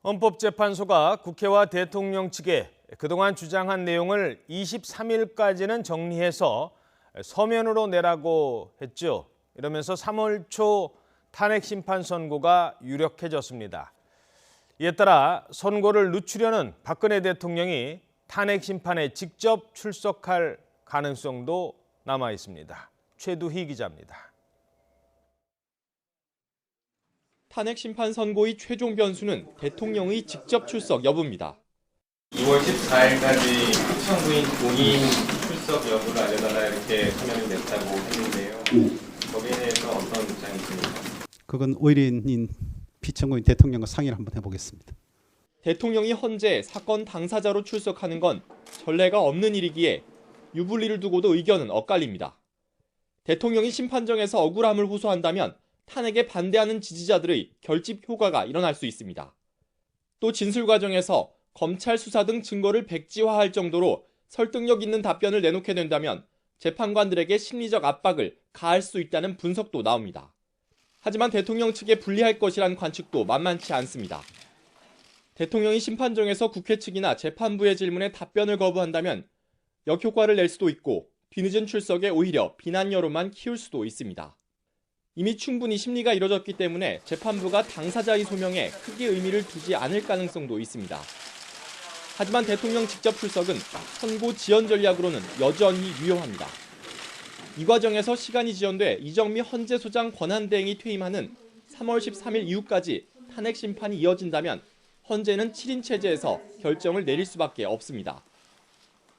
헌법재판소가 국회와 대통령 측에 그동안 주장한 내용을 23일까지는 정리해서 서면으로 내라고 했죠. 이러면서 3월 초 탄핵 심판 선고가 유력해졌습니다. 이에 따라 선고를 늦추려는 박근혜 대통령이 탄핵 심판에 직접 출석할 가능성도 남아 있습니다. 최두희 기자입니다. 탄핵 심판 선고의 최종 변수는 대통령의 직접 출석 여부입니다. 2월 14일까지 피청구인 본인 출석 여부를 알려달라 이렇게 서면을 냈다고 했는데요. 거기에 대해서 어떤 입장이 있습니까? 그건 의뢰인인 피청구인 대통령과 상의를 한번 해보겠습니다. 대통령이 헌재 사건 당사자로 출석하는 건 전례가 없는 일이기에 유불리를 두고도 의견은 엇갈립니다. 대통령이 심판정에서 억울함을 호소한다면 탄핵에 반대하는 지지자들의 결집 효과가 일어날 수 있습니다. 또 진술 과정에서 검찰 수사 등 증거를 백지화할 정도로 설득력 있는 답변을 내놓게 된다면 재판관들에게 심리적 압박을 가할 수 있다는 분석도 나옵니다. 하지만 대통령 측에 불리할 것이란 관측도 만만치 않습니다. 대통령이 심판정에서 국회 측이나 재판부의 질문에 답변을 거부한다면 역효과를 낼 수도 있고 뒤늦은 출석에 오히려 비난 여론만 키울 수도 있습니다. 이미 충분히 심리가 이뤄졌기 때문에 재판부가 당사자의 소명에 크게 의미를 두지 않을 가능성도 있습니다. 하지만 대통령 직접 출석은 선고 지연 전략으로는 여전히 유효합니다. 이 과정에서 시간이 지연돼 이정미 헌재소장 권한대행이 퇴임하는 3월 13일 이후까지 탄핵 심판이 이어진다면 헌재는 7인 체제에서 결정을 내릴 수밖에 없습니다.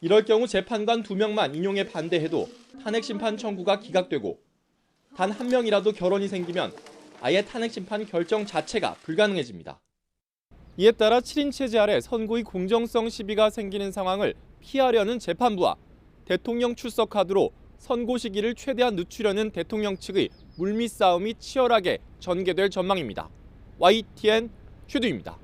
이럴 경우 재판관 2명만 인용에 반대해도 탄핵 심판 청구가 기각되고 단 한 명이라도 결혼이 생기면 아예 탄핵 심판 결정 자체가 불가능해집니다. 이에 따라 7인 체제 아래 선고의 공정성 시비가 생기는 상황을 피하려는 재판부와 대통령 출석 카드로 선고 시기를 최대한 늦추려는 대통령 측의 물밑 싸움이 치열하게 전개될 전망입니다. YTN 최두희입니다.